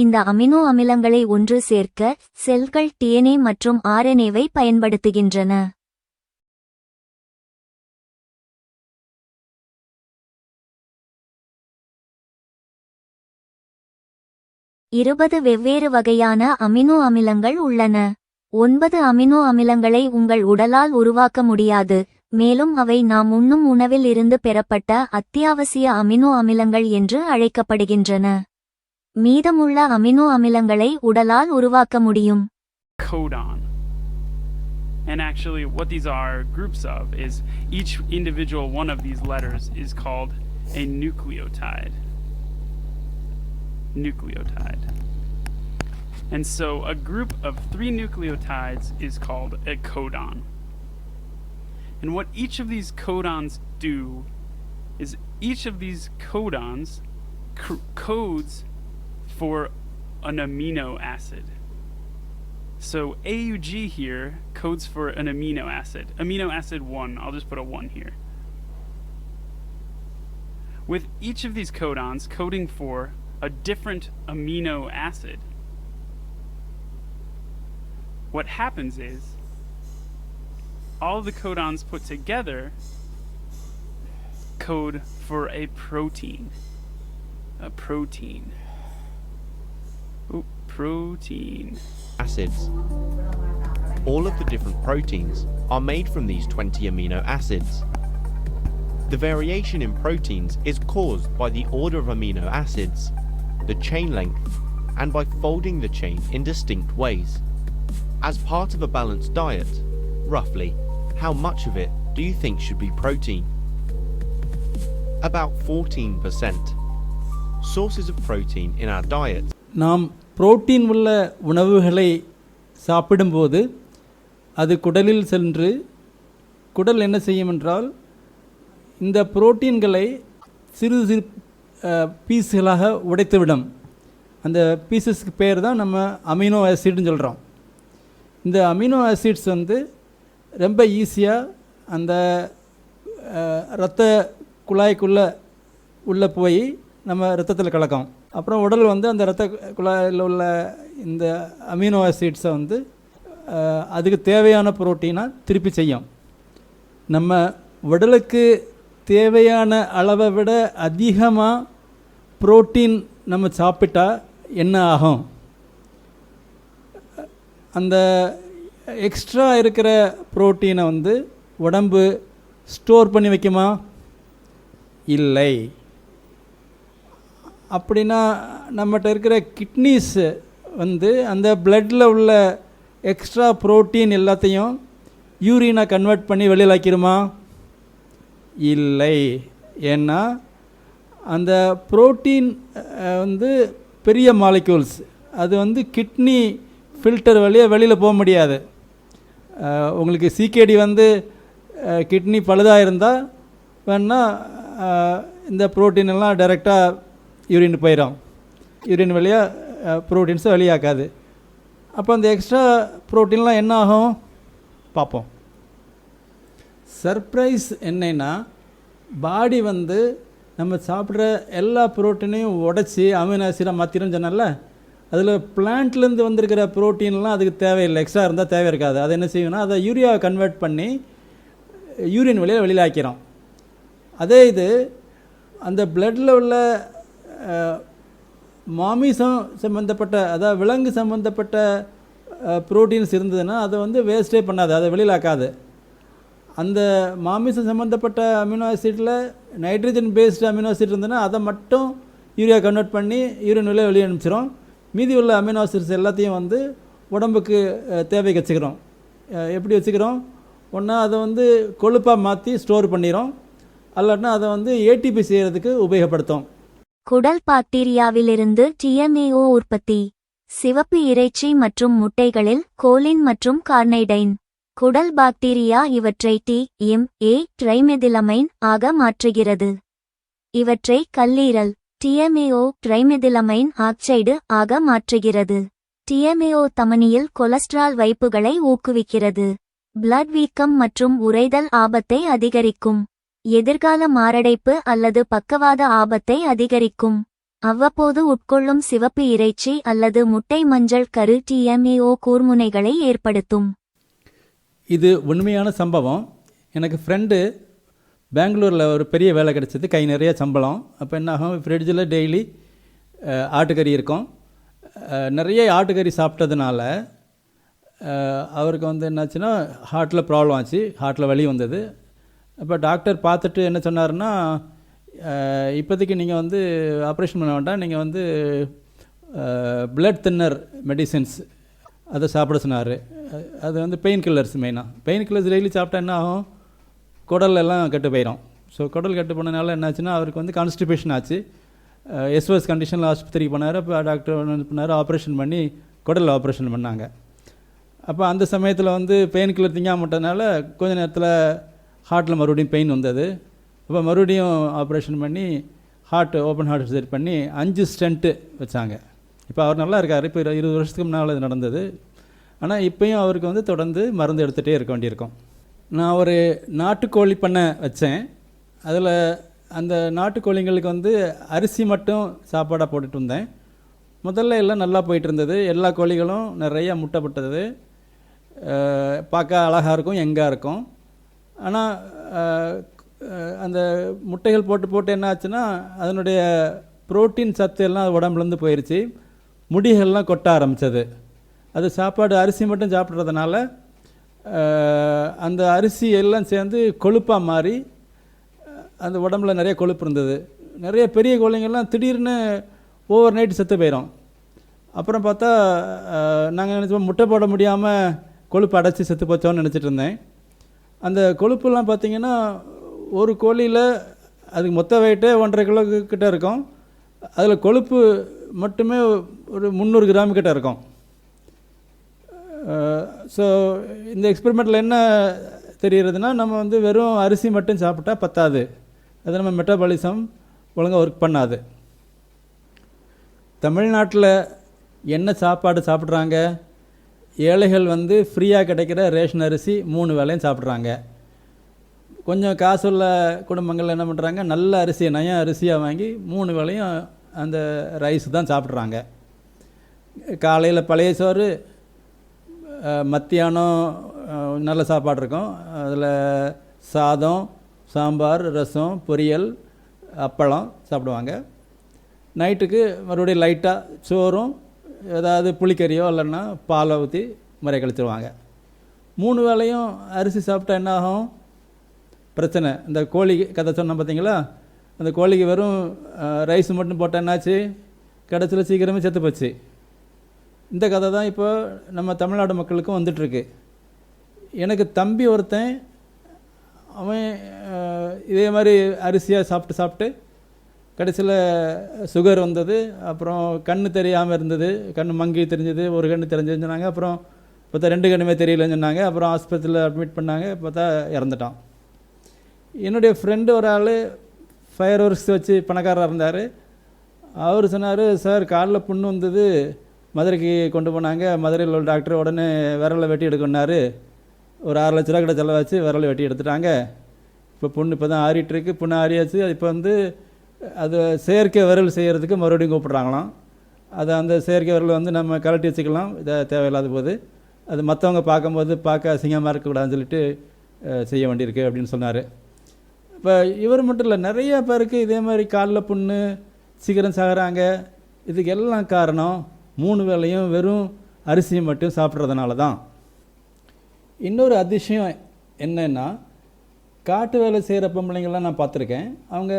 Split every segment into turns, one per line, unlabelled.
இந்த அமினோ அமிலங்களை ஒன்று சேர்க்க செல்கள் டிஎன்ஏ மற்றும் ஆர்என்ஏவை பயன்படுத்துகின்றன. 20 வெவ்வேறு வகையான அமினோ அமிலங்கள் உள்ளன. 9 அமினோ அமிலங்களை உங்கள் உடலால் உருவாக்க முடியாது, மேலும் அவை நாம் உண்ணும் உணவில் இருந்து பெறப்பட்ட அத்தியாவசிய அமினோ அமிலங்கள் என்று அழைக்கப்படுகின்றன. மீதமுள்ள அமினோ அமிலங்களை உடலால் உருவாக்க முடியும்.
Codon. And actually what these are groups of is each individual one of these letters is called a nucleotide. And so a group of 3 nucleotides is called a codon. And what each of these codons do is each of these codons codes for an amino acid. So AUG here codes for an amino acid. Amino acid 1, I'll just put a 1 here. With each of these codons coding for a different amino acid, what happens is all the codons put together code for a protein. Protein.
Acids. All of the different proteins are made from these 20 amino acids. The variation in proteins is caused by the order of amino acids, the chain length, and by folding the chain in distinct ways. As part of a balanced diet, roughly, how much of it do you think should be protein? About 14%. Sources of protein in our diet.
நாம் protein உள்ள உணவுகளை சாப்பிடும்போது அது குடலில் சென்று குடல் என்ன செய்யும் என்றால் இந்த புரோட்டீன்களை சிறு சிறு பீஸ்களாக உடைத்துவிடும். அந்த பீசஸ்க்கு பேர் தான் நம்ம அமினோ ஆசிட்னு சொல்கிறோம். இந்த அமினோ ஆசிட்ஸ் ரொம்ப ஈஸியாக அந்த இரத்த குழாய்க்குள்ளே உள்ளே போய் நம்ம இரத்தத்தில் கலக்கும். அப்புறம் உடல் அந்த இரத்த குழாயில் உள்ள இந்த அமினோ ஆசிட்ஸை அதுக்கு தேவையான புரோட்டீனாக திருப்பி செய்யும். நம்ம உடலுக்கு தேவையான அளவை விட அதிகமாக புரோட்டீன் நம்ம சாப்பிட்டா என்ன ஆகும்? அந்த எக்ஸ்ட்ரா இருக்கிற புரோட்டீனை உடம்பு ஸ்டோர் பண்ணி வைக்குமா? இல்லை. அப்படின்னா நம்மகிட்ட இருக்கிற கிட்னிஸ் அந்த பிளட்டில் உள்ள எக்ஸ்ட்ரா புரோட்டீன் எல்லாத்தையும் யூரினாக கன்வெர்ட் பண்ணி வெளியில் ஆக்கிருமா? இல்லை. ஏன்னா அந்த புரோட்டீன் பெரிய மாலிக்யூல்ஸ், அது கிட்னி ஃபில்டர் வழியாக வெளியில் போக முடியாது. உங்களுக்கு சிகேடி கிட்னி பழுதாக இருந்தால் வேணால் இந்த புரோட்டீன் எல்லாம் டைரெக்டாக யூரின் போயிடும். யூரின் வழியாக ப்ரோட்டீன்ஸை வெளியாக்காது. அப்போ அந்த எக்ஸ்ட்ரா ப்ரோட்டீன்லாம் என்ன ஆகும் பார்ப்போம். சர்ப்ரைஸ் என்னன்னா, பாடி நம்ம சாப்பிட்ற எல்லா ப்ரோட்டீனையும் உடச்சி அமினோ ஆசிடாக மாற்றிடும் சொன்னால, அதில் பிளான்ட்லேருந்து வந்திருக்கிற ப்ரோட்டீன்லாம் அதுக்கு தேவையில்லை, எக்ஸ்ட்ரா இருந்தால் தேவை இருக்காது. அதை என்ன செய்யணும்னா அதை யூரியாவை கன்வெர்ட் பண்ணி யூரின் வழியாக வெளியில் ஆக்கிறோம். அதே இது அந்த பிளட்டில் உள்ள மாமிசம் சம்மந்தப்பட்ட, அதாவது விலங்கு சம்மந்தப்பட்ட ப்ரோட்டீன்ஸ் இருந்ததுன்னா அதை வேஸ்ட்டே பண்ணாது, அதை வெளியிலாக்காது. அந்த மாமிசம் சம்மந்தப்பட்ட அமினோ ஆசிட்டில் நைட்ரஜன் பேஸ்டு அமினோ ஆசிட் இருந்ததுன்னா அதை மட்டும் யூரியா கன்வெர்ட் பண்ணி யூரின் வழியாக வெளியே அனுப்பிச்சிடும். மீதி உள்ள அமினோ ஆசிட்ஸ் எல்லாத்தையும் உடம்புக்கு தேவைக்கு வச்சுக்கிறோம். எப்படி வச்சுக்கிறோம்? ஒன்றா அதை கொழுப்பாக மாற்றி ஸ்டோர் பண்ணிடும், அல்லாட்டினா அதை ஏடிபி செய்கிறதுக்கு உபயோகப்படுத்தும்.
குடல் பாக்டீரியாவிலிருந்து டிஎம்ஏஓ உற்பத்தி. சிவப்பு இறைச்சி மற்றும் முட்டைகளில் கோலின் மற்றும் கார்னைடைன். குடல் பாக்டீரியா இவற்றை டி-எம்-ஏ ட்ரைமெதிலமைன் ஆக மாற்றுகிறது. இவற்றை கல்லீரல் டிஎம்ஏஓ ட்ரைமெதிலமைன் ஆக்சைடு ஆக மாற்றுகிறது. டிஎம்ஏஓ தமனியில் கொலஸ்ட்ரால் வைப்புகளை ஊக்குவிக்கிறது. பிளட் வீக்கம் மற்றும் உறைதல் ஆபத்தை அதிகரிக்கும். எதிர்கால மாரடைப்பு அல்லது பக்கவாத ஆபத்தை அதிகரிக்கும். அவ்வப்போது உட்கொள்ளும் சிவப்பு இறைச்சி அல்லது முட்டை மஞ்சள் கரு TMAO கூர்முனைகளை ஏற்படுத்தும்.
இது உண்மையான சம்பவம். எனக்கு ஃப்ரெண்டு பெங்களூரில் ஒரு பெரிய வேலை கிடச்சிது, கை நிறைய சம்பளம். அப்போ என்ன ஆகும், ஃப்ரிட்ஜில் டெய்லி ஆட்டுக்கறி இருக்கும். நிறைய ஆட்டுக்கறி சாப்பிட்டதுனால அவருக்கு வந்து என்னாச்சுன்னா ஹார்ட்டில் ப்ராப்ளம் ஆச்சு, ஹார்ட்டில் வலி வந்தது. அப்போ டாக்டர் பார்த்துட்டு என்ன சொன்னார்னா, இப்போதைக்கு நீங்கள் வந்து ஆப்ரேஷன் பண்ண வேண்டாம், நீங்கள் வந்து பிளட் தின்னர் மெடிசின்ஸ் அதை சாப்பிட சொன்னார். அது வந்து பெயின் கில்லர்ஸ் மெயினாக. பெயின் கில்லர்ஸ் டெய்லி சாப்பிட்டா என்ன ஆகும், குடல் எல்லாம் கெட்டு போயிடும். ஸோ குடல் கெட்டு போனதுனால என்னாச்சுன்னா அவருக்கு வந்து கான்ஸ்டிபேஷன் ஆச்சு. SOS கண்டிஷனில் ஆஸ்பத்திரிக்கு போனார். அப்போ டாக்டர் என்ன பண்ணார், ஆப்ரேஷன் பண்ணி குடல் ஆப்ரேஷன் பண்ணாங்க. அப்போ அந்த சமயத்தில் வந்து பெயின் கில்லர் திங்காம விட்டதுனால கொஞ்ச நேரத்தில் ஹார்ட்டில் மறுபடியும் பெயின் வந்தது. அப்போ மறுபடியும் ஆப்ரேஷன் பண்ணி ஓப்பன் ஹார்ட் சர்ஜரி பண்ணி 5 ஸ்டென்ட்டு வச்சாங்க. இப்போ அவர் நல்லா இருக்கார். இப்போ 20 வருஷத்துக்கு முன்னால் இது நடந்தது. ஆனால் இப்போயும் அவருக்கு வந்து தொடர்ந்து மருந்து எடுத்துகிட்டே இருக்க வேண்டியிருக்கும். நான் ஒரு நாட்டுக்கோழி பண்ணை வச்சேன். அதில் அந்த நாட்டுக்கோழிங்களுக்கு வந்து அரிசி மட்டும் சாப்பாடாக போட்டுட்டு இருந்தேன். முதல்ல எல்லாம் நல்லா போயிட்டு இருந்தது. எல்லா கோழிகளும் நிறைய முட்டை போட்டது. பார்க்க அழகாக இருக்கும், எங்காக இருக்கும். ஆனால் அந்த முட்டைகள் போட்டு என்ன ஆச்சுன்னா அதனுடைய புரோட்டீன் சத்து எல்லாம் உடம்புலேருந்து போயிடுச்சு. முடிகள்லாம் கொட்ட ஆரம்பித்தது. அது சாப்பாடு அரிசி மட்டும் சாப்பிட்றதுனால அந்த அரிசி எல்லாம் சேர்ந்து கொழுப்பாக மாறி அந்த உடம்புல நிறைய கொழுப்பு இருந்தது. நிறைய பெரிய கோழிங்கள்லாம் திடீர்னு ஓவர் நைட் செத்து போயிடும். அப்புறம் பார்த்தா நாங்கள் நினச்சோம் முட்டை போட முடியாமல் கொழுப்பு அடைச்சி செத்து போச்சோன்னு நினச்சிட்டு இருந்தேன். அந்த கொழுப்புலாம் பார்த்திங்கன்னா ஒரு கோழியில் அதுக்கு மொத்த வெயிட்டே 1.5 கிலோ கிட்ட இருக்கும். அதில் கொழுப்பு மட்டுமே ஒரு 300 கிராம் கிட்ட இருக்கும். ஸோ இந்த எக்ஸ்பெரிமெண்ட்டில் என்ன தெரிகிறதுனா, நம்ம வந்து வெறும் அரிசி மட்டும் சாப்பிட்டா பத்தாது, அது நம்ம மெட்டபாலிசம் ஒழுங்காக ஒர்க் பண்ணாது. தமிழ்நாட்டில் என்ன சாப்பாடு சாப்பிட்றாங்க, ஏழைகள் வந்து ஃப்ரீயாக கிடைக்கிற ரேஷன் அரிசி 3 வேளையும் சாப்பிட்றாங்க. கொஞ்சம் காசுள்ள குடும்பங்கள் என்ன பண்ணுறாங்க, நல்ல அரிசியை நய அரிசியாக வாங்கி 3 வேளையும் அந்த ரைஸ் தான் சாப்பிட்றாங்க. காலையில் பழைய சோறு, மத்தியானம் நல்ல சாப்பாடு இருக்கும், அதில் சாதம், சாம்பார், ரசம், பொரியல், அப்பளம் சாப்பிடுவாங்க. நைட்டுக்கு மறுபடியும் லைட்டாக சோறும் ஏதாவது புளிக்கறியோ இல்லைன்னா பாலை ஊற்றி முறை கழிச்சிடுவாங்க. 3 வேளையும் அரிசி சாப்பிட்டா என்ன ஆகும், பிரச்சனை. இந்த கோழி கதை சொன்னோம் பார்த்தீங்களா, அந்த கோழிக்கு வெறும் ரைஸ் மட்டும் போட்டால் என்னாச்சு, கடைசியில் சீக்கிரமே செத்து போச்சு. இந்த கதை தான் இப்போ நம்ம தமிழ்நாடு மக்களுக்கும் வந்துட்டுருக்கு. எனக்கு தம்பி ஒருத்தன், அவன் இதே மாதிரி அரிசியாக சாப்பிட்டு கடைசியில் சுகர் வந்தது. அப்புறம் கண் தெரியாமல் இருந்தது, கண் மங்கி தெரிஞ்சது, ஒரு கண் தெரிஞ்சதுன்னு சொன்னாங்க. அப்புறம் பார்த்தா 2 கண்ணுமே தெரியலன்னு சொன்னாங்க. அப்புறம் ஆஸ்பத்திரியில் அட்மிட் பண்ணாங்க. பார்த்தா இறந்துட்டான். என்னுடைய ஃப்ரெண்டு ஒரு ஆள் ஃபயர் ஒர்க்ஸ் வச்சு பணக்காரராக இருந்தார். அவர் சொன்னார், சார் காலில் புண்ணு வந்தது, மதுரைக்கு கொண்டு போனாங்க. மதுரையில் உள்ள டாக்டர் உடனே விரலை வெட்டி எடுக்கணுன்னாரு. ஒரு 6 லட்ச ரூபா கிட்ட செலவாச்சு, விரலை வெட்டி எடுத்துட்டாங்க. இப்போ புண்ணு இப்போ தான் ஆறிட்டுருக்கு. புண்ணு ஆறியாச்சு. இப்போ வந்து அது செயற்கை விரல் செய்கிறதுக்கு மறுபடியும் கூப்பிட்றாங்களாம். அதை அந்த செயற்கை விரல் வந்து நம்ம கலட்டி வச்சுக்கலாம், இதை தேவையில்லாத போது அது மற்றவங்க பார்க்கும்போது பார்க்க அசிங்கமாக இருக்கக்கூடாதுன்னு சொல்லிட்டு செய்ய வேண்டியிருக்கு அப்படின்னு சொன்னார். இப்போ இவர் மட்டும் இல்லை, நிறைய பேருக்கு இதே மாதிரி காலில் புண்ணு, சீக்கிரம் சாகிறாங்க. இதுக்கு எல்லாம் காரணம் 3 வேளையும் வெறும் அரிசியை மட்டும் சாப்பிட்றதுனால தான். இன்னொரு அதிசயம் என்னென்னா, காட்டு வேலை செய்கிற பொம்பளைங்கள்லாம் நான் பார்த்துருக்கேன். அவங்க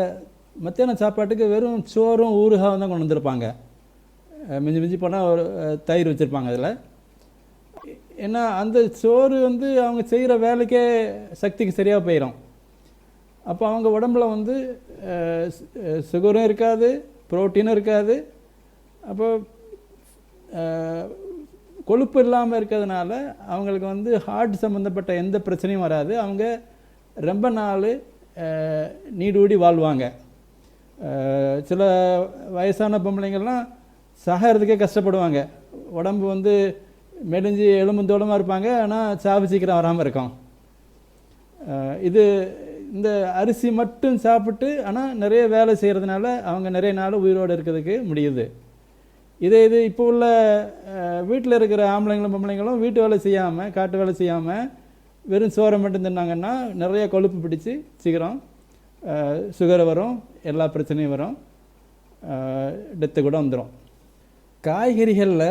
மத்தியான சாப்பாட்டுக்கு வெறும் சோறும் ஊறுகாவும் தான் கொண்டு வந்திருப்பாங்க. மிஞ்சி போனால் ஒரு தயிர் வச்சுருப்பாங்க அதில். ஏன்னா அந்த சோறு வந்து அவங்க செய்கிற வேலைக்கே சக்திக்கு சரியாக போயிடும். அப்போ அவங்க உடம்புல வந்து சுகரும் இருக்காது, புரோட்டீனும் இருக்காது. அப்போ கொழுப்பு இல்லாமல் இருக்கிறதுனால அவங்களுக்கு வந்து ஹார்ட் சம்மந்தப்பட்ட எந்த பிரச்சனையும் வராது. அவங்க ரொம்ப நாள் நீடூடி வாழ்வாங்க. சில வயசான பொம்பளைங்கள்லாம் சாகிறதுக்கே கஷ்டப்படுவாங்க. உடம்பு வந்து மெலிஞ்சு எலும்பு தோளமாக இருப்பாங்க, ஆனால் சாவு சீக்கிரம் வராமல் இருக்கும். இது இந்த அரிசி மட்டும் சாப்பிட்டு ஆனால் நிறைய வேலை செய்கிறதுனால அவங்க நிறைய நாள் உயிரோடு இருக்கிறதுக்கு முடியுது. இது இப்போ உள்ள வீட்டில் இருக்கிற ஆம்பளைங்களும் பொம்பளைங்களும் வீட்டு வேலை செய்யாமல் காட்டு வேலை செய்யாமல் வெறும் சோறை மட்டும் தின்னாங்கன்னா நிறைய கொழுப்பு பிடிச்சி சீக்கிரம் சுகர் வரும், எல்லா பிரச்சனையும் வரும், டெத்து கூட வந்துடும். காய்கறிகளில்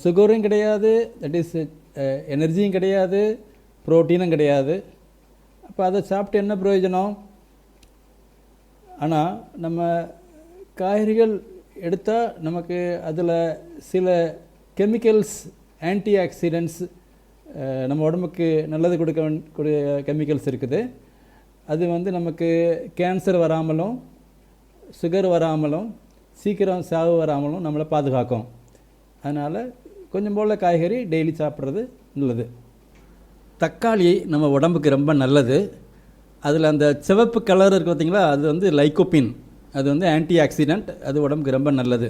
சுகரும் கிடையாது, தட் இஸ் எனர்ஜியும் கிடையாது, புரோட்டீனும் கிடையாது. அப்போ அதை சாப்பிட்டு என்ன பிரயோஜனம்? ஆனால் நம்ம காய்கறிகள் எடுத்தால் நமக்கு அதில் சில கெமிக்கல்ஸ், ஆன்டி ஆக்சிடென்ட்ஸ், நம்ம உடம்புக்கு நல்லது கொடுக்கக்கூடிய கெமிக்கல்ஸ் இருக்குது. அது வந்து நமக்கு கேன்சர் வராமலும் சுகர் வராமலும் சீக்கிரம் சாவு வராமலும் நம்மளை பாதுகாக்கும். அதனால் கொஞ்சம் போல் காய்கறி டெய்லி சாப்பிட்றது நல்லது. தக்காளி நம்ம உடம்புக்கு ரொம்ப நல்லது. அதில் அந்த சிவப்பு கலர் இருக்குது பார்த்திங்களா, அது வந்து லைக்கோபின், அது வந்து ஆன்டி ஆக்சிடெண்ட், அது உடம்புக்கு ரொம்ப நல்லது.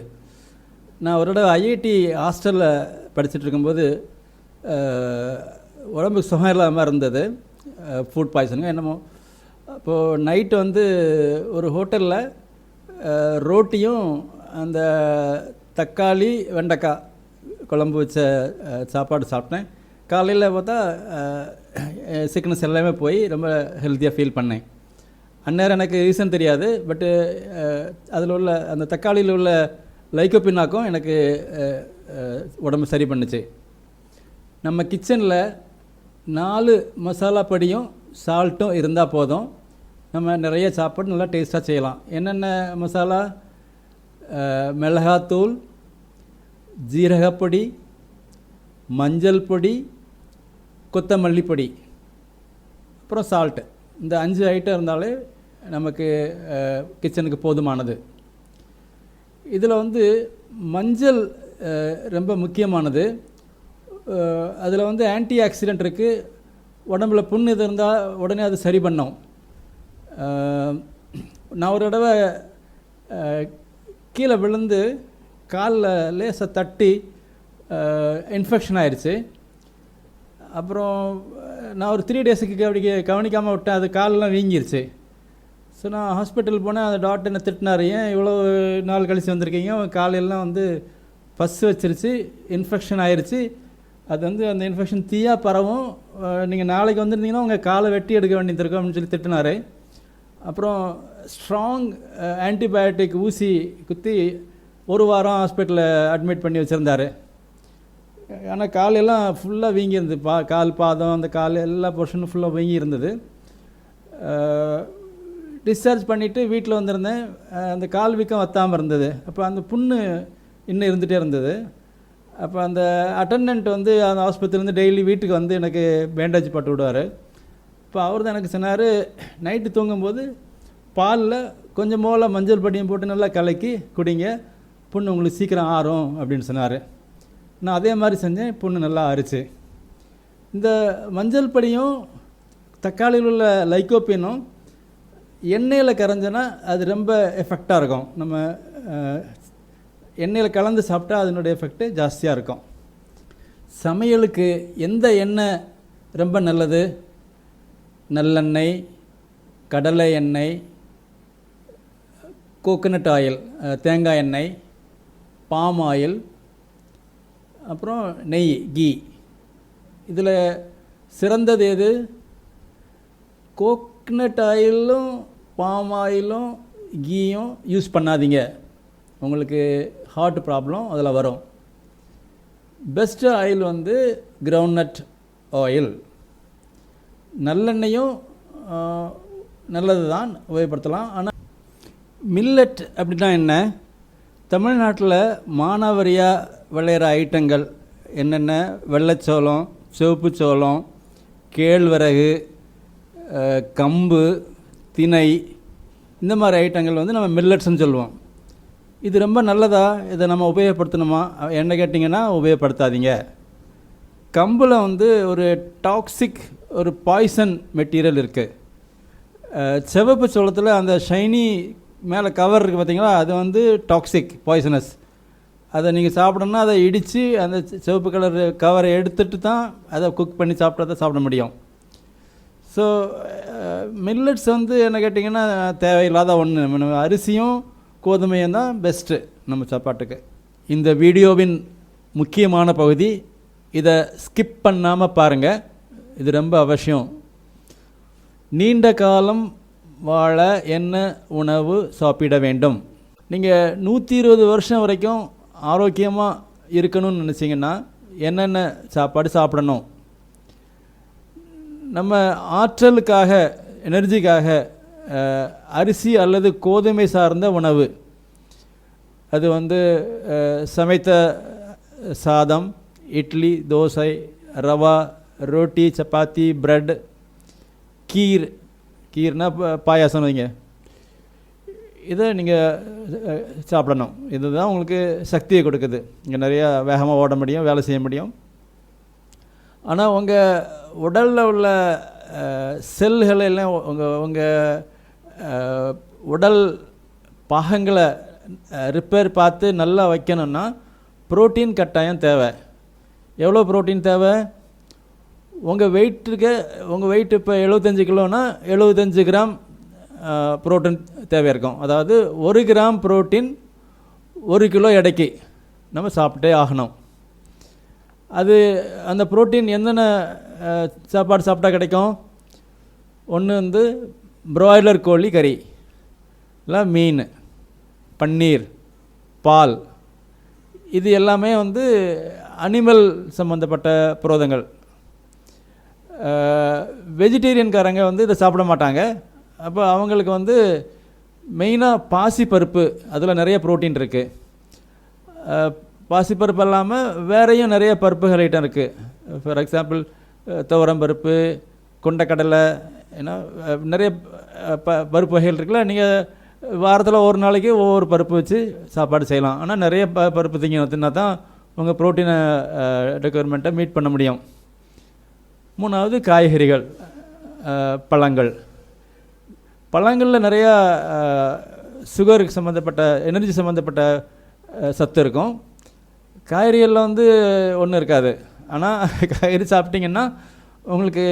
நான் ஒரு தடவை ஐஐடி ஹாஸ்டலில் படிச்சுட்டு இருக்கும்போது உடம்புக்கு சுகம் இல்லாமல் இருந்தது, ஃபுட் பாய்சனுங்க என்னமோ. அப்போது நைட்டு வந்து ஒரு ஹோட்டலில் ரோட்டியும் அந்த தக்காளி வெண்டைக்காய் குழம்பு வச்ச சாப்பாடு சாப்பிட்டேன். காலையில் பார்த்தா சிக்னஸ் எல்லாமே போய் ரொம்ப ஹெல்த்தியாக ஃபீல் பண்ணேன். அந்நேரம் எனக்கு ரீசன் தெரியாது, பட்டு அதில் உள்ள அந்த தக்காளியில் உள்ள லைக்கோபின்னாக்கும் எனக்கு உடம்பு சரி பண்ணுச்சு. நம்ம கிச்சனில் 4 மசாலா பொடியும் சால்ட்டும் இருந்தால் போதும், நம்ம நிறைய சாப்பாடு நல்லா டேஸ்ட்டாக செய்யலாம். என்னென்ன மசாலா? மிளகாத்தூள், ஜீரகப்பொடி, மஞ்சள் பொடி, கொத்தமல்லி பொடி, அப்புறம் சால்ட்டு. இந்த 5 ஐட்டம் இருந்தாலே நமக்கு கிச்சனுக்கு போதுமானது. இதில் வந்து மஞ்சள் ரொம்ப முக்கியமானது. அதில் வந்து ஆன்டி ஆக்சிடெண்ட் இருக்குது. உடம்புல புண் இது இருந்தால் உடனே அது சரி பண்ணும். நான் ஒரு தடவை கீழே விழுந்து காலில் லேசாக தட்டி இன்ஃபெக்ஷன் ஆயிடுச்சு. அப்புறம் நான் ஒரு 3 டேஸுக்கு கவனிக்காமல் விட்டேன், அது காலெலாம் வீங்கிருச்சு. ஸோ நான் ஹாஸ்பிட்டல் போனேன். அந்த டாக்டர் என்ன திட்டினார், ஏன் இவ்வளோ நாள் கழித்து வந்திருக்கீங்க, காலையெல்லாம் வந்து பஸ் வச்சிருச்சு, இன்ஃபெக்ஷன் ஆயிடுச்சு, அது வந்து அந்த இன்ஃபெக்ஷன் தீயாக பரவும், நீங்கள் நாளைக்கு வந்துருந்தீங்கன்னா உங்கள் காலை வெட்டி எடுக்க வேண்டியது அப்படின்னு சொல்லி திட்டினார். அப்புறம் ஸ்ட்ராங் ஆன்டிபயோட்டிக் ஊசி குத்தி 1 வாரம் ஹாஸ்பிட்டலில் அட்மிட் பண்ணி வச்சுருந்தார். ஆனால் காலையெல்லாம் ஃபுல்லாக வீங்கி இருந்தது, கால் பாதம் அந்த கால் எல்லா போர்ஷனும் ஃபுல்லாக வீங்கி இருந்தது. டிஸ்சார்ஜ் பண்ணிவிட்டு வீட்டில் வந்திருந்தேன். அந்த கால் வீக்கம் வத்தாமல் இருந்தது. அப்போ அந்த புண்ணு இன்னும் இருந்துகிட்டே இருந்தது. அப்போ அந்த அட்டெண்டன்ட் வந்து அந்த ஆஸ்பத்திரிலேருந்து டெய்லி வீட்டுக்கு வந்து எனக்கு பேண்டேஜ் போட்டு விடுவார். இப்போ அவர் தான் எனக்கு சொன்னார், நைட்டு தூங்கும்போது பாலில் கொஞ்சம் போல் மஞ்சள் பொடியும் போட்டு நல்லா கலக்கி குடிங்க, புண்ணு உங்களுக்கு சீக்கிரம் ஆறும் அப்படின்னு சொன்னார். நான் அதே மாதிரி செஞ்சேன், புண்ணு நல்லா ஆறுச்சு. இந்த மஞ்சள் பொடியும் தக்காளியில் உள்ள லைக்கோபினும் எண்ணெயில் கரைஞ்சனா அது ரொம்ப எஃபெக்டாக இருக்கும். நம்ம எண்ணெயில் கலந்து சாப்பிட்டா அதனுடைய எஃபெக்ட்டு ஜாஸ்தியாக இருக்கும். சமையலுக்கு எந்த எண்ணெய் ரொம்ப நல்லது? நல்லெண்ணெய், கடலை எண்ணெய், கோகனட் ஆயில், தேங்காய் எண்ணெய், பாம் ஆயில், அப்புறம் நெய், கீ. இதில் சிறந்தது எது? கோகனட் ஆயிலும் பாம் ஆயிலும் கீயும் யூஸ் பண்ணாதீங்க, உங்களுக்கு ஹார்ட் ப்ராப்ளம் அதில் வரும். பெஸ்ட்டு ஆயில் வந்து கிரவுண்ட்நட் ஆயில். நல்லெண்ணெயும் நல்லது தான், உபயோகப்படுத்தலாம். ஆனால் மில்லட் அப்படின்னா என்ன? தமிழ்நாட்டில் மானாவாரியாக விளையிற ஐட்டங்கள் என்னென்ன? வெள்ளைச்சோளம், சிவப்பு சோளம், கேழ்வரகு, கம்பு, திணை, இந்த மாதிரி ஐட்டங்கள் வந்து நம்ம மில்லட்ஸ்ன்னு சொல்லுவோம். இது ரொம்ப நல்லதா? இதை நம்ம உபயோகப்படுத்தணுமா? என்ன கேட்டிங்கன்னா உபயோகப்படுத்தாதீங்க. கம்பில் வந்து ஒரு டாக்ஸிக், ஒரு பாய்சன் மெட்டீரியல் இருக்குது. சிவப்பு சோளத்தில் அந்த ஷைனி மேலே கவர் இருக்குது பார்த்தீங்களா, அது வந்து டாக்ஸிக், பாய்சனஸ். அதை நீங்கள் சாப்பிடணுன்னா அதை இடித்து அந்த சிவப்பு கலர் கவரை எடுத்துகிட்டு தான் அதை குக் பண்ணி சாப்பிட்டா தான் சாப்பிட முடியும். ஸோ மில்லட்ஸ் வந்து என்ன கேட்டிங்கன்னா தேவையில்லாத ஒன்று. அரிசியும் கோதுமையும் தான் பெஸ்ட்டு நம்ம சாப்பாட்டுக்கு. இந்த வீடியோவின் முக்கியமான பகுதி, இதை ஸ்கிப் பண்ணாமல் பாருங்கள், இது ரொம்ப அவசியம். நீண்ட காலம் வாழ என்ன உணவு சாப்பிட வேண்டும்? நீங்கள் 120 வருஷம் வரைக்கும் ஆரோக்கியமாக இருக்கணும்னு நினச்சிங்கன்னா என்னென்ன சாப்பாடு சாப்பிடணும்? நம்ம ஆற்றலுக்காக, எனர்ஜிக்காக அரிசி அல்லது கோதுமை சார்ந்த உணவு, அது வந்து சமைத்த சாதம், இட்லி, தோசை, ரவா, ரோட்டி, சப்பாத்தி, பிரெட், கீர்னா பாயாசம் வைங்க, இதை நீங்கள் சாப்பிடணும். இதுதான் உங்களுக்கு சக்தியை கொடுக்குது. இங்கே நிறையா வேகமாக ஓட முடியும், வேலை செய்ய முடியும். ஆனால் உங்கள் உடலில் உள்ள செல்களை எல்லாம், உங்கள் உடல் பாகங்களை ரிப்பேர் பார்த்து நல்லா வைக்கணும்னா புரோட்டீன் கட்டாயம் தேவை. எவ்வளோ புரோட்டீன் தேவை? உங்கள் வெயிட் இப்போ 75 கிலோனா 75 கிராம் புரோட்டீன் தேவை இருக்கும். அதாவது 1 கிராம் புரோட்டீன் 1 கிலோ எடைக்கு நம்ம சாப்பிட்டே ஆகணும். அது அந்த புரோட்டீன் என்னென்ன சாப்பாடு சாப்பிட்டா கிடைக்கும்? ஒன்று வந்து பிராய்லர் கோழி கறி, இல்லை மீன், பன்னீர், பால், இது எல்லாமே வந்து அனிமல் சம்மந்தப்பட்ட புரதங்கள். வெஜிடேரியன்காரங்க வந்து இதை சாப்பிட மாட்டாங்க. அப்போ அவங்களுக்கு வந்து மெயினாக பாசிப்பருப்பு, அதில் நிறைய புரோட்டீன் இருக்குது. பாசிப்பருப்பு இல்லாமல் வேறையும் நிறைய பருப்புகள் ஐட்டம் இருக்குது. ஃபார் எக்ஸாம்பிள் துவரம் பருப்பு, கொண்டக்கடலை, ஏன்னா நிறைய பருப்பு வகைகள் இருக்குல்ல. நீங்கள் வாரத்தில் ஒரு நாளைக்கு ஒவ்வொரு பருப்பு வச்சு சாப்பாடு செய்யலாம். ஆனால் நிறைய பருப்பு தின்னா தான் உங்கள் புரோட்டீனை ரெக்குயர்மெண்ட்டை மீட் பண்ண முடியும். 3வது காய்கறிகள், பழங்கள். பழங்களில் நிறையா சுகருக்கு சம்மந்தப்பட்ட, எனர்ஜி சம்மந்தப்பட்ட சத்து இருக்கும். காய்கறிகளில் வந்து ஒன்றும் இருக்காது. ஆனால் காய்கறி சாப்பிட்டிங்கன்னா உங்களுக்கு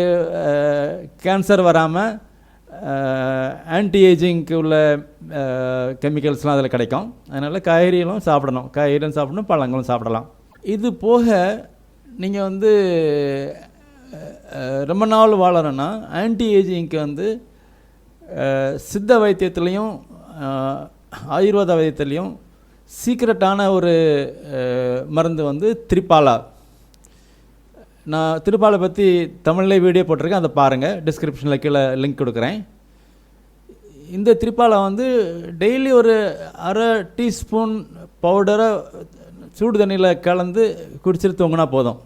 கேன்சர் வராமல் ஆன்டி ஏஜிங்க்கு உள்ள கெமிக்கல்ஸ்லாம் அதில் கிடைக்கும். அதனால் காய்கறிகளும் சாப்பிடணும், காய்கறியும் சாப்பிடணும், பழங்களும் சாப்பிடலாம். இது போக நீங்கள் வந்து ரொம்ப நாள் வாழணும்னா ஆன்டி ஏஜிங்க்கு வந்து சித்த வைத்தியத்துலேயும் ஆயுர்வேத வைத்தியத்துலேயும் சீக்ரெட்டான ஒரு மருந்து வந்து திரிபாலா. நான் திரிபாலை பற்றி தமிழ்லேயே வீடியோ போட்டிருக்கேன், அதை பாருங்கள். டிஸ்கிரிப்ஷனில் கீழே லிங்க் கொடுக்குறேன். இந்த திரிபாலை வந்து டெய்லி ஒரு அரை டீஸ்பூன் பவுடரை சூடு தண்ணியில் கலந்து குடிச்சிட்டு தூங்கினா போதும்.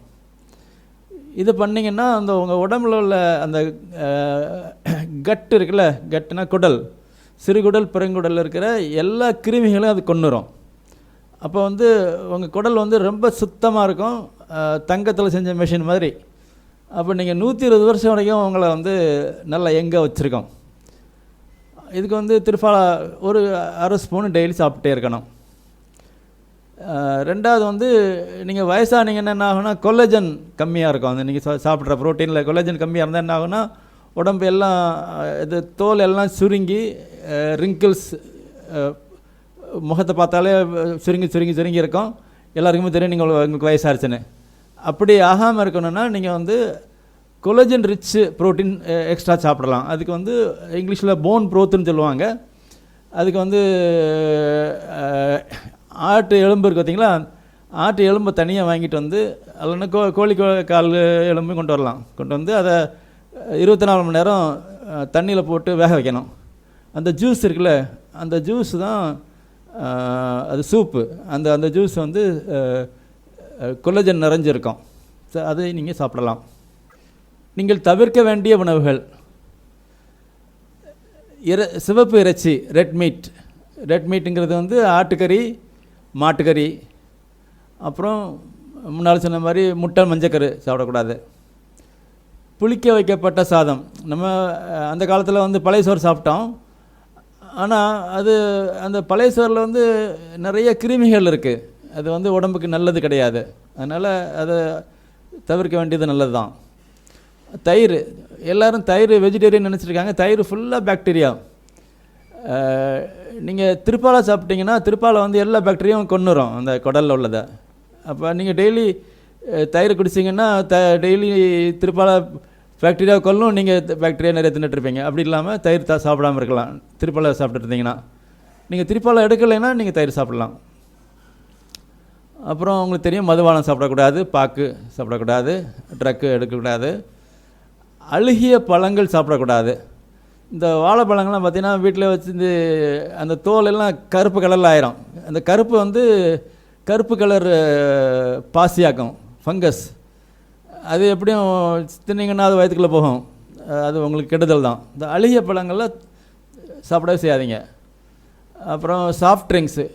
இது பண்ணிங்கன்னா அந்த உங்கள் உடம்புல உள்ள அந்த கட்டு இருக்குல்ல, கட்டுனா குடல், சிறுகுடல், பெருங்குடல் இருக்கிற எல்லா கிருமிகளையும் அது கொன்னுரும். அப்போ வந்து உங்கள் குடல் வந்து ரொம்ப சுத்தமாக இருக்கும், தங்கத்தில் செஞ்ச மிஷின் மாதிரி. அப்போ நீங்கள் 120 வருஷம் வரைக்கும் உங்களை வந்து நல்லா எங்கே வச்சுருக்கோம். இதுக்கு வந்து திரிபாலா ஒரு அரை ஸ்பூன் டெய்லி சாப்பிட்டே இருக்கணும். 2வது வந்து நீங்கள் வயசானீங்கன்னா என்ன ஆகுனா கொல்லஜன் கம்மியாக இருக்கும். அந்த நீங்கள் சாப்பிட்ற ப்ரோட்டீனில் கொல்லஜன் கம்மியாக இருந்தால் என்ன ஆகுனா உடம்பு எல்லாம் இது தோல் எல்லாம் சுருங்கி ரிங்கிள்ஸ், முகத்தை பார்த்தாலே சுருங்கி சுருங்கி சுருங்கி இருக்கும். எல்லாருக்குமே தெரியும் நீங்கள் உங்களுக்கு வயசாகிடுச்சுன்னு. அப்படி ஆகாமல் இருக்கணும்னா நீங்கள் வந்து கொலஜன் ரிச் ப்ரோட்டீன் எக்ஸ்ட்ரா சாப்பிடலாம். அதுக்கு வந்து இங்கிலீஷில் போன் ப்ரோத்துன்னு சொல்லுவாங்க. அதுக்கு வந்து ஆட்டு எலும்பு இருக்குது பார்த்தீங்களா, ஆட்டு எலும்பை தனியாக வாங்கிட்டு வந்து இல்லைன்னா கோழி கால் எலும்பு கொண்டு வரலாம். கொண்டு வந்து அதை 24 மணி நேரம் தண்ணியில் போட்டு வேக வைக்கணும். அந்த ஜூஸ் இருக்குல்ல, அந்த ஜூஸ் தான் அது சூப்பு. அந்த ஜூஸ் வந்து கொலஜன் நிறைஞ்சிருக்கும். அதை நீங்கள் சாப்பிடலாம். நீங்கள் தவிர்க்க வேண்டிய உணவுகள்: சிவப்பு இறைச்சி, ரெட் மீட். ரெட் மீட்டுங்கிறது வந்து ஆட்டுக்கறி, மாட்டுக்கறி, அப்புறம் முன்னால் சொன்ன மாதிரி முட்டை, மஞ்சக்கரு சாப்பிடக்கூடாது. புளிக்க வைக்கப்பட்ட சாதம். நம்ம அந்த காலத்தில் வந்து பழைய சோறு சாப்பிட்டோம். ஆனால் அது அந்த பழைய சோறில் வந்து நிறைய கிருமிகள் இருக்குது. அது வந்து உடம்புக்கு நல்லது கிடையாது. அதனால் அதை தவிர்க்க வேண்டியது நல்லது தான். தயிர், எல்லோரும் தயிர் வெஜிடேரியன் நினச்சிருக்காங்க. தயிர் ஃபுல்லாக பாக்டீரியா. நீங்கள் திருப்பாலை சாப்பிட்டீங்கன்னா திருப்பாலை வந்து எல்லா பாக்டீரியாவும் கொன்னுரும் அந்த குடலில் உள்ளதை. அப்போ நீங்கள் டெய்லி தயிர் குடிச்சிங்கன்னா டெய்லி திருப்பாலை பாக்டீரியா கொல்லும், நீங்கள் பாக்டீரியா நிறைய தின்னுட்டுருப்பீங்க. அப்படி இல்லாமல் தயிர் சாப்பிடாமல் இருக்கலாம். திருப்பாலை சாப்பிட்டு இருந்தீங்கன்னா, நீங்கள் திருப்பாலை எடுக்கலைன்னா நீங்கள் தயிர் சாப்பிட்லாம். அப்புறம் உங்களுக்கு தெரியும், மதுபானம் சாப்பிடக்கூடாது, பாக்கு சாப்பிடக்கூடாது, ட்ரக்கு எடுக்கக்கூடாது, அழுகிய பழங்கள் சாப்பிடக்கூடாது. இந்த வாழைப்பழங்கள்லாம் பார்த்திங்கன்னா வீட்டில் வச்சு அந்த தோல் எல்லாம் கருப்பு கலரில் ஆயிரும். அந்த கருப்பு வந்து கருப்பு கலர் பாசியாக்கும், ஃபங்கஸ். அது எப்படியும் தின்னீங்கன்னா அது வயிற்றுக்குள்ளே போகும், அது உங்களுக்கு கெடுதல் தான். இந்த அழுகிய பழங்களில் சாப்பிடவே செய்யாதீங்க. அப்புறம் soft drinks,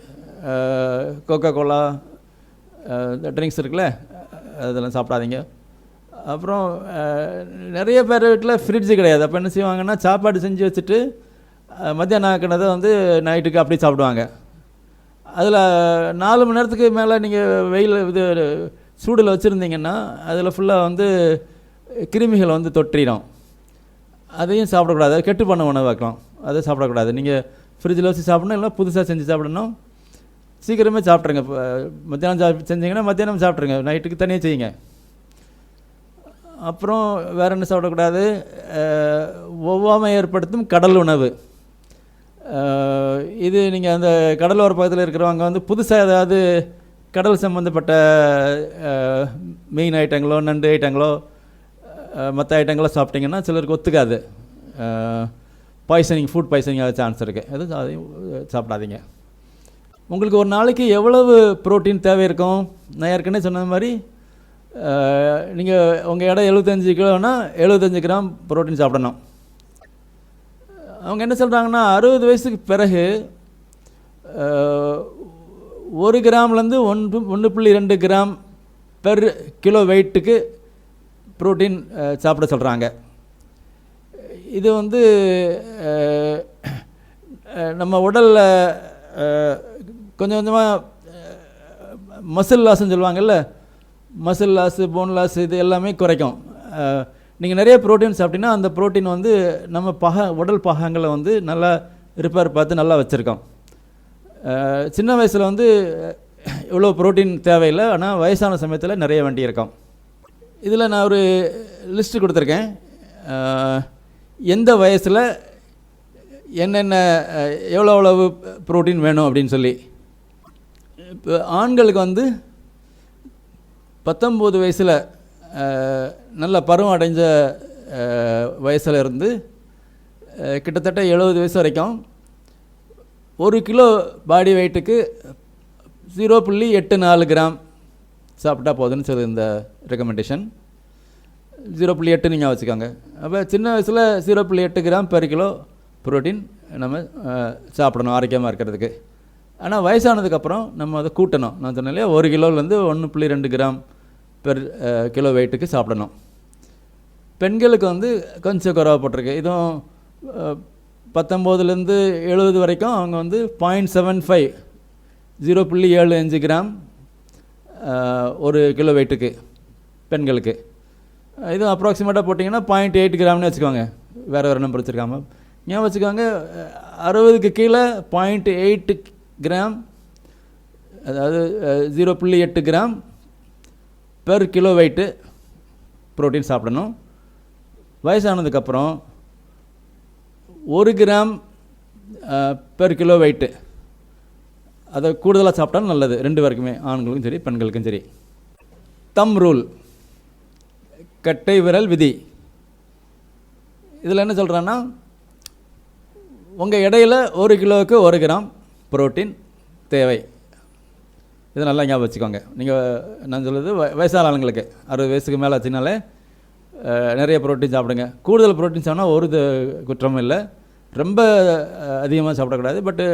coca cola drinks இருக்குல்ல, அதெல்லாம் சாப்பிடாதீங்க. அப்புறம் நிறைய பேர் வீட்டில் ஃப்ரிட்ஜு கிடையாது. அப்போ என்ன செய்வாங்கன்னா, சாப்பாடு செஞ்சு வச்சுட்டு மத்தியானம் ஆக்கினதை வந்து நைட்டுக்கு அப்படி சாப்பிடுவாங்க. அதில் 4 மணி நேரத்துக்கு மேலே நீங்கள் வெயில் இது சூடில் வச்சுருந்தீங்கன்னா அதில் ஃபுல்லாக வந்து கிருமிகள் வந்து தொற்றிடும். அதையும் சாப்பிடக்கூடாது, அது கெட்டு பண்ண உணவாக்கலாம், அதை சாப்பிடக்கூடாது. நீங்கள் ஃப்ரிட்ஜில் வச்சு சாப்பிடணும், இல்லை புதுசாக செஞ்சு சாப்பிடணும். சீக்கிரமே சாப்பிட்ருங்க. மத்தியானம் செஞ்சிங்கன்னா மத்தியானம் சாப்பிட்ருங்க, நைட்டுக்கு தனியாக செய்யுங்க. அப்புறம் வேறு என்ன சாப்பிடக்கூடாது, ஒவ்வாமை ஏற்படுத்தும் கடல் உணவு. இது நீங்கள் அந்த கடலோர பக்கத்தில் இருக்கிறவங்க வந்து புதுசாக ஏதாவது கடல் சம்மந்தப்பட்ட மீன் ஐட்டங்களோ நண்டு ஐட்டங்களோ மற்ற ஐட்டங்களோ சாப்பிட்டிங்கன்னா சிலருக்கு ஒத்துக்காது. பாய்சனிங், ஃபுட் பாய்சனிங் ஆக சான்ஸ் இருக்குது. எதுவும் அதையும் சாப்பிடாதீங்க. உங்களுக்கு ஒரு நாளைக்கு எவ்வளவு புரோட்டீன் தேவை இருக்கும்? நான் ஏற்கனவே சொன்ன மாதிரி நீங்கள் உங்கள் எடை 75 கிலோன்னா 75 கிராம் புரோட்டீன் சாப்பிடணும். அவங்க என்ன சொல்கிறாங்கன்னா, 60 வயசுக்கு பிறகு 1 கிராம்லேருந்து 1.2 கிராம் பெர் கிலோ வெயிட்டுக்கு புரோட்டீன் சாப்பிட சொல்கிறாங்க. இது வந்து நம்ம உடலில் கொஞ்சம் கொஞ்சமாக மசில் லாஸ்ன்னு சொல்லுவாங்கல்ல, மசில் லாஸு, போன் லாஸ், இது எல்லாமே குறைக்கும். நீங்கள் நிறைய ப்ரோட்டீன் சாப்பிட்டீங்கன்னா அந்த ப்ரோட்டீன் வந்து நம்ம உடல் பாகங்களை வந்து நல்லா ரிப்பேர் பார்த்து நல்லா வச்சுருக்கோம். சின்ன வயசில் வந்து இவ்வளோ ப்ரோட்டீன் தேவையில்லை, ஆனால் வயசான சமயத்தில் நிறைய வேண்டி இருக்கும். இதில் நான் ஒரு லிஸ்ட்டு கொடுத்துருக்கேன், எந்த வயசில் என்னென்ன எவ்வளவு ப்ரோட்டீன் வேணும் அப்படின்னு சொல்லி. இப்போ ஆண்களுக்கு வந்து 19 வயசில் நல்ல பருவம் அடைஞ்ச வயசில் இருந்து கிட்டத்தட்ட 70 வயசு வரைக்கும் 1 கிலோ பாடி வெயிட்டுக்கு 0.84 கிராம் சாப்பிட்டா போதுன்னு சொல்லி இந்த ரெக்கமெண்டேஷன். 0.8 நீங்கள் வச்சுக்கோங்க. அப்போ சின்ன வயசில் 0.8 கிராம் பெர் கிலோ புரோட்டீன் நம்ம சாப்பிடணும் ஆரோக்கியமாக இருக்கிறதுக்கு. ஆனால் வயசானதுக்கப்புறம் நம்ம அதை கூட்டணும். நான் சொன்னேன் இல்லையா, 1 கிலோலேருந்து 1.2 கிராம் பெர் கிலோ வெயிட்டுக்கு சாப்பிடணும். பெண்களுக்கு வந்து கொஞ்சம் குறைவாக போட்டிருக்கு. இதுவும் 19லேருந்து 70 வரைக்கும் அவங்க வந்து 0.75 0.75 கிராம் 1 கிலோ வெயிட்டுக்கு பெண்களுக்கு. இது அப்ராக்சிமேட்டாக போட்டிங்கன்னா 0.8 கிராம்னு வச்சுக்கோங்க, வேறு நம்பர் வச்சுருக்காம ஏன் வச்சுக்கோங்க. 60க்கு கீழே 0.8 கிராம், அதாவது 0.8 gram per kilo weight protein சாப்பிடணும். வயசானதுக்கப்புறம் 1 கிராம் பெர் கிலோ வெயிட்டு அதை கூடுதலாக சாப்பிட்டாலும் நல்லது, 2 பேருக்குமே, ஆண்களுக்கும் சரி பெண்களுக்கும் சரி. தம் ரூல், கட்டை விரல் விதி. இதில் என்ன சொல்கிறேன்னா, உங்கள் இடையில் 1 கிலோவுக்கு 1 கிராம் புரோட்டீன் தேவை. இதை நல்லா ஞாபகம் வச்சுக்கோங்க. நீங்கள் நான் சொல்கிறது வயசான ஆளுங்களுக்கு 60 வயசுக்கு மேலே ஆச்சுனாலே நிறைய புரோட்டீன் சாப்பிடுங்க. கூடுதல் புரோட்டீன் சாப்பிட்னா ஒரு குற்றமும் இல்லை, ரொம்ப அதிகமாக சாப்பிடக்கூடாது. பட்டு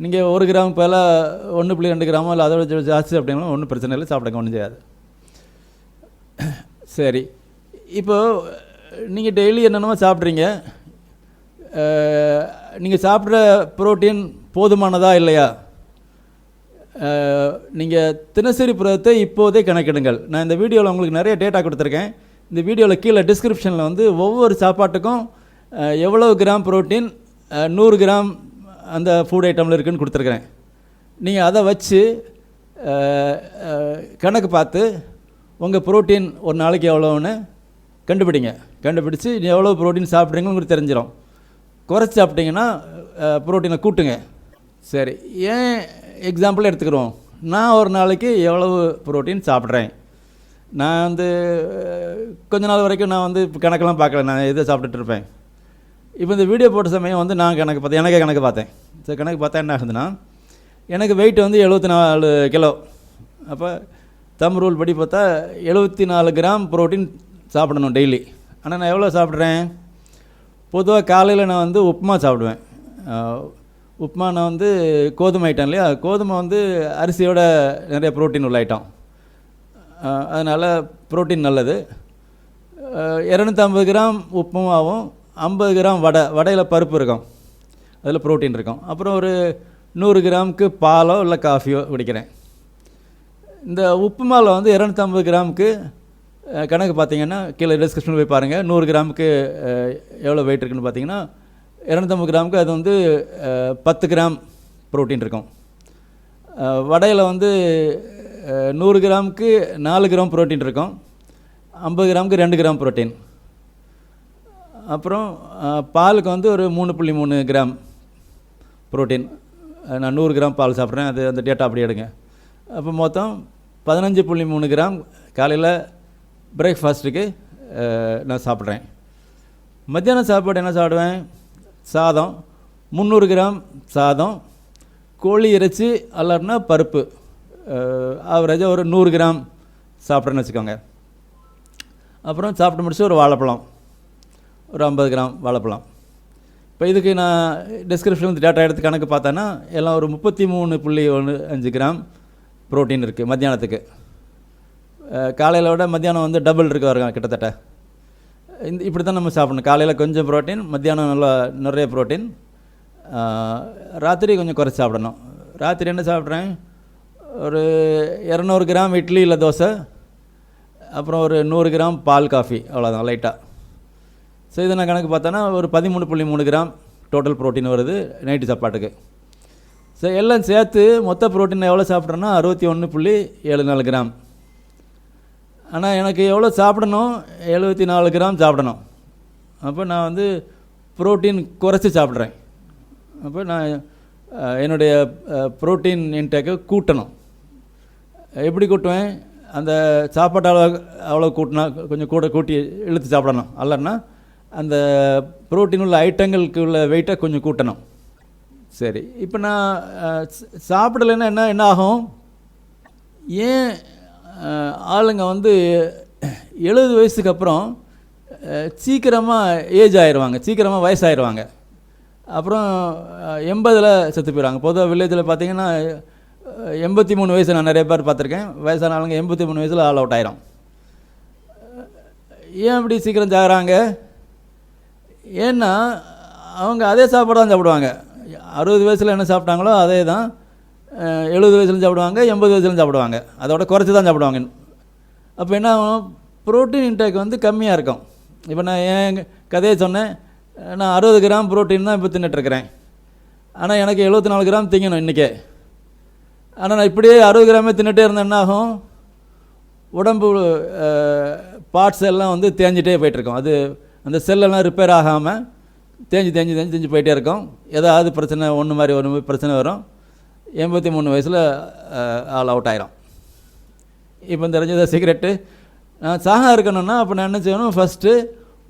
நீங்கள் 1 கிராம் போல 1.2 கிராமோ இல்லை அதோட ஜாஸ்தி சாப்பிட்டீங்கன்னா ஒன்றும் பிரச்சனை இல்லை, சாப்பிடுங்க, ஒன்றும் செய்யாது. சரி, இப்போது நீங்கள் டெய்லி என்னென்னமோ சாப்பிட்றீங்க, நீங்கள் சாப்பிட்ற புரோட்டீன் போதுமானதா இல்லையா? நீங்கள் தினசரி புரதத்தை இப்போதே கணக்கிடுங்கள். நான் இந்த வீடியோவில் உங்களுக்கு நிறைய டேட்டா கொடுத்துருக்கேன். இந்த வீடியோவில் கீழே டிஸ்கிரிப்ஷனில் வந்து ஒவ்வொரு சாப்பாட்டுக்கும் எவ்வளோ கிராம் புரோட்டீன் 100 கிராம் அந்த ஃபுட் ஐட்டமில் இருக்குதுன்னு கொடுத்துருக்குறேன். நீங்கள் அதை வச்சு கணக்கு பார்த்து உங்கள் புரோட்டீன் ஒரு நாளைக்கு எவ்வளோன்னு கண்டுபிடிச்சு நீ எவ்வளோ புரோட்டீன் சாப்பிட்றீங்கன்னு உங்களுக்கு தெரிஞ்சிடும். குறைச்சி சாப்பிட்டீங்கன்னா புரோட்டீனை கூட்டுங்க. சரி, ஏன் எக்ஸாம்பிள் எடுத்துக்கிறோம். நான் ஒரு நாளைக்கு எவ்வளவு புரோட்டீன் சாப்பிட்றேன். நான் வந்து கொஞ்ச நாள் வரைக்கும் நான் வந்து கணக்கெல்லாம் பார்க்கல, நான் எதை சாப்பிட்டுட்டு இருப்பேன். இப்போ இந்த வீடியோ போட்ட சமயம் வந்து நான் எனக்கே கணக்கு பார்த்தேன். சரி, கணக்கு பார்த்தா என்ன ஆகுதுன்னா, எனக்கு வெயிட் வந்து 74 கிலோ. அப்போ தம் ரூல் படி பார்த்தா 74 கிராம் புரோட்டீன் சாப்பிடணும் டெய்லி. ஆனால் நான் எவ்வளோ சாப்பிட்றேன்? பொதுவாக காலையில் நான் வந்து உப்புமா சாப்பிடுவேன். உப்புமா நான் வந்து கோதுமை ஐட்டம் இல்லையா, கோதுமை வந்து அரிசியோட நிறைய புரோட்டீன் உள்ள ஐட்டம், அதனால் புரோட்டீன் நல்லது. 250 கிராம் உப்புமாவும் 50 கிராம் வடையில் பருப்பு இருக்கும், அதில் புரோட்டீன் இருக்கும். அப்புறம் ஒரு 100 கிராமுக்கு பாலோ இல்லை காஃபியோ குடிக்கிறேன். இந்த உப்புமாவில் வந்து 250 கிராமுக்கு கணக்கு பார்த்தீங்கன்னா கீழே டிஸ்கிரிப்ஷனில் போய் பாருங்கள். 100 கிராமுக்கு எவ்வளோ வெயிட் இருக்குதுன்னு பார்த்தீங்கன்னா 250 கிராமுக்கு அது வந்து 10 கிராம் புரோட்டீன் இருக்கும். வடையில் வந்து 100 கிராமுக்கு 4 கிராம் புரோட்டீன் இருக்கும், 50 கிராமுக்கு 2 கிராம் புரோட்டீன். அப்புறம் பாலுக்கு வந்து ஒரு 3.3 கிராம் புரோட்டீன். நான் 100 கிராம் பால் சாப்பிட்றேன், அது அந்த டேட்டா அப்படி எடுங்க. அப்போ மொத்தம் 15.3 கிராம் காலையில் பிரேக்ஃபாஸ்ட்டுக்கு நான் சாப்பிட்றேன். மத்தியானம் சாப்பாடு என்ன சாப்பிடுவேன்? சாதம், 300 கிராம் சாதம், கோழி இறைச்சி அல்லனா பருப்பு, ஆவரேஜாக ஒரு 100 கிராம் சாப்பிட்றேன்னு வச்சுக்கோங்க. அப்புறம் சாப்பிட்டு முடிச்சு ஒரு வாழைப்பழம், ஒரு 50 கிராம் வாழைப்பழம். இப்போ இதுக்கு நான் டிஸ்கிரிப்ஷன் டேட்டா எடுத்து கணக்கு பார்த்தேன்னா எல்லாம் ஒரு 33.15 கிராம் புரோட்டீன் இருக்குது மத்தியானத்துக்கு. காலையில் விட மத்தியானம் வந்து டபுள் இருக்கு வருங்க கிட்டத்தட்ட. இப்படி தான் நம்ம சாப்பிடணும். காலையில் கொஞ்சம் புரோட்டீன், மத்தியானம் நல்லா நிறைய புரோட்டீன், ராத்திரி கொஞ்சம் குறைச்சி சாப்பிடணும். ராத்திரி என்ன சாப்பிட்றேன்? ஒரு 200 கிராம் இட்லி இல்லை தோசை, அப்புறம் ஒரு 100 கிராம் பால் காஃபி, அவ்வளோதான் லைட்டாக. ஸோ இதை நான் கணக்கு பார்த்தோன்னா ஒரு 13.3 கிராம் டோட்டல் புரோட்டீன் வருது நைட்டு சாப்பாட்டுக்கு. ஸோ எல்லாம் சேர்த்து மொத்த புரோட்டீன் எவ்வளோ சாப்பிட்றேன்னா 61.74 கிராம். ஆனால் எனக்கு எவ்வளோ சாப்பிடணும்? 74 கிராம் சாப்பிடணும். அப்போ நான் வந்து புரோட்டீன் குறைச்சி சாப்பிட்றேன். அப்போ நான் என்னுடைய புரோட்டீன் இன்டேக்கை கூட்டணும். எப்படி கூட்டுவேன்? அந்த சாப்பாட்டு அவ்வளோ கூட்டினா கொஞ்சம் கூட்டி இழுத்து சாப்பிடணும். அல்லன்னா அந்த புரோட்டீன் உள்ள ஐட்டங்களுக்கு உள்ள வெயிட்டை கொஞ்சம் கூட்டணும். சரி, இப்போ நான் சாப்பிடலைன்னா என்ன ஆகும்? ஏன் ஆளுங்க வந்து 70 வயசுக்கு அப்புறம் சீக்கிரமாக ஏஜ் ஆயிடுவாங்க, சீக்கிரமாக வயசாகிடுவாங்க, அப்புறம் 80ல் செத்து போயிடுவாங்க. பொதுவாக வில்லேஜில் பார்த்தீங்கன்னா 83 வயசு நான் நிறைய பேர் பார்த்துருக்கேன். வயசான ஆளுங்க 83 வயசில் ஆல் அவுட் ஆயிரும். ஏன் அப்படி சீக்கிரம் சாகுறாங்க? ஏன்னா அவங்க அதே சாப்பாடு தான் சாப்பிடுவாங்க. 60 வயசில் என்ன சாப்பிட்டாங்களோ அதே தான் 70 வயசுலையும் சாப்பிடுவாங்க, 80 வயசுலையும் சாப்பிடுவாங்க, அதோட குறைச்சி தான் சாப்பிடுவாங்க. அப்போ என்ன ஆகும்? புரோட்டீன் இன்டேக் வந்து கம்மியாக இருக்கும். இப்போ நான் என் கதையை சொன்னேன், நான் 60 கிராம் புரோட்டீன் தான் இப்போ தின்னுட்டுருக்கிறேன். ஆனால் எனக்கு 74 கிராம் திங்கணும் இன்றைக்கே. ஆனால் நான் இப்படியே 60 கிராமே தின்னுட்டே இருந்தேன், என்ன ஆகும்? உடம்பு பார்ட்ஸ் எல்லாம் வந்து தேஞ்சிட்டே போயிட்டுருக்கோம். அது அந்த செல்லெல்லாம் ரிப்பேர் ஆகாமல் தேஞ்சு போயிட்டே இருக்கும். ஏதாவது பிரச்சனை ஒன்று மாதிரி பிரச்சனை வரும். 83 வயசில் ஆல் அவுட் ஆயிரும். இப்போ தெரிஞ்சதை சிகரெட்டு நான் சாக இருக்கணும்னா அப்போ நான் என்ன செய்யணும்? ஃபஸ்ட்டு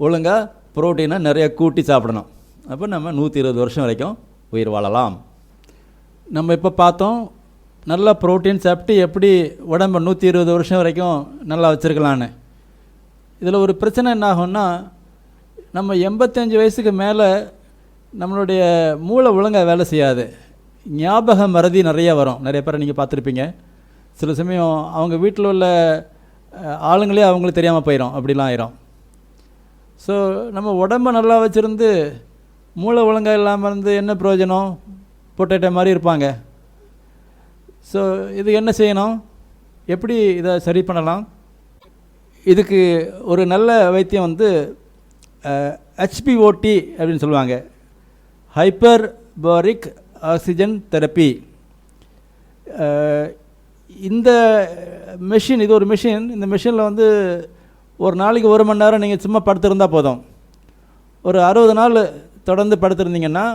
ஒழுங்காக புரோட்டீனை நிறைய கூட்டி சாப்பிடணும். அப்போ நம்ம 120 வருஷம் வரைக்கும் உயிர் வாழலாம். நம்ம இப்போ பார்த்தோம் நல்லா புரோட்டீன் சாப்பிட்டு எப்படி உடம்பை 120 வருஷம் வரைக்கும் நல்லா வச்சுருக்கலான்னு. இதில் ஒரு பிரச்சனை என்ன ஆகும்னா, நம்ம 85 வயசுக்கு மேலே நம்மளுடைய மூளை ஒழுங்காக வேலை செய்யாது. ஞாபக மறதி நிறைய வரும். நிறைய பேரை நீங்கள் பார்த்துருப்பீங்க. சில சமயம் அவங்க வீட்டில் உள்ள ஆளுங்களே அவங்களுக்கு தெரியாமல் போயிடும், அப்படிலாம் ஆயிரும். ஸோ நம்ம உடம்பை நல்லா வச்சுருந்து மூளை ஒழுங்காக இல்லாமல் இருந்து என்ன பிரயோஜனம்? பொட்டேட்டோ மாதிரி இருப்பாங்க. ஸோ இது என்ன செய்யணும்? எப்படி இதை சரி பண்ணலாம்? இதுக்கு ஒரு நல்ல வைத்தியம் வந்து ஹெச்பிஓடி அப்படின்னு சொல்லுவாங்க, ஹைப்பர் பாரிக் ஆக்சிஜன் தெரப்பி. இந்த மெஷின், இது ஒரு மெஷின். இந்த மெஷினில் வந்து ஒரு நாளைக்கு 1 மணி நேரம் நீங்கள் சும்மா படுத்திருந்தால் போதும். ஒரு 60 நாள் தொடர்ந்து படுத்திருந்தீங்கன்னா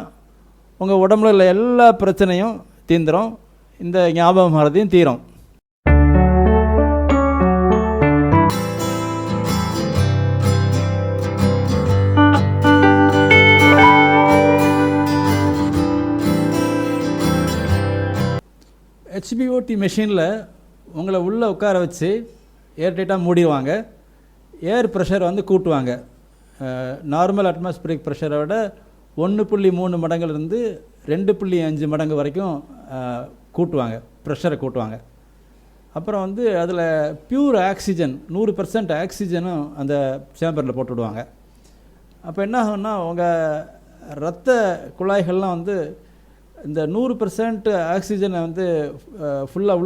உங்கள் உடம்புல உள்ள எல்லா பிரச்சனையும் தீந்துடும், இந்த ஞாபக மறதியும் தீரும். ஹெச்பிஓடி மெஷினில் உங்களை உள்ளே உட்கார வச்சு ஏர்டைட்டாக மூடிடுவாங்க. ஏர் ப்ரெஷர் வந்து கூட்டுவாங்க. நார்மல் அட்மாஸ்பியரிக் ப்ரெஷரை விட 1.3 மடங்குலேருந்து 2.5 மடங்கு வரைக்கும் கூட்டுவாங்க, ப்ரெஷரை கூட்டுவாங்க. அப்புறம் வந்து அதில் பியூர் ஆக்சிஜன் 100% ஆக்சிஜனும் அந்த சேம்பரில் போட்டுவிடுவாங்க. அப்போ என்ன ஆகும்னா உங்கள் இரத்த குழாய்கள்லாம் வந்து இந்த 100% ஆக்சிஜனை வந்து ஃபுல்லாக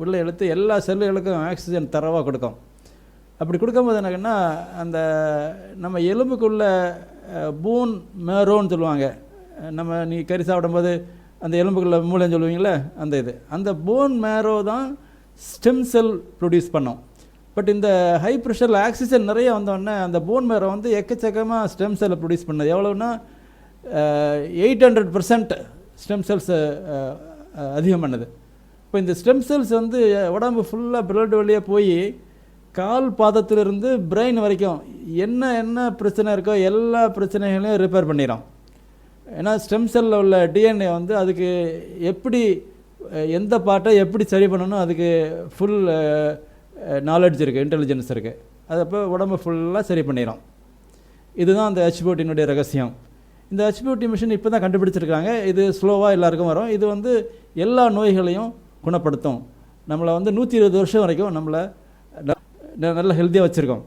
உள்ளே இழுத்து எல்லா செல்லுகளுக்கும் ஆக்சிஜன் தரவாக கொடுக்கும். அப்படி கொடுக்கும்போது என்னன்னா அந்த நம்ம எலும்புக்குள்ள போன் மேரோன்னு சொல்லுவாங்க. நீ கறி சாப்பிடும்போது அந்த எலும்புக்குள்ள மூளைன்னு சொல்லுவீங்களே, அந்த போன் மேரோ தான் ஸ்டெம் செல் ப்ரொடியூஸ் பண்ணும். பட் இந்த ஹை ப்ரெஷரில் ஆக்சிஜன் நிறைய வந்தோடனே அந்த போன் மேரோ வந்து எக்கச்சக்கமாக ஸ்டெம் செல்லை ப்ரொடியூஸ் பண்ணது. எவ்வளோன்னா 800% ஸ்டெம் செல்ஸ் அதிகம் பண்ணுது. இப்போ இந்த ஸ்டெம் செல்ஸ் வந்து உடம்பு ஃபுல்லாக பிளட் வழியாக போய் கால் பாதத்திலிருந்து பிரெயின் வரைக்கும் என்ன பிரச்சனை இருக்கோ எல்லா பிரச்சனைகளையும் ரிப்பேர் பண்ணிடும். ஏன்னா ஸ்டெம் செல்லில் உள்ள டிஎன்ஏ வந்து அதுக்கு எப்படி எந்த பார்ட்டை எப்படி சரி பண்ணணும் அதுக்கு ஃபுல் நாலெட்ஜ் இருக்குது, இன்டெலிஜென்ஸ் இருக்குது. அது அப்போ உடம்பு ஃபுல்லாக சரி பண்ணிடும். இதுதான் அந்த ஹெச்பிஓடியினுடைய ரகசியம். இந்த ஹெச்பிஓடி மிஷின் இப்போ தான் கண்டுபிடிச்சிருக்காங்க. இது ஸ்லோவாக எல்லாருக்கும் வரும். இது வந்து எல்லா நோய்களையும் குணப்படுத்தும். நம்மளை வந்து 120 வருஷம் வரைக்கும் நம்மளை நல்ல ஹெல்த்தியாக வச்சுருக்கோம்.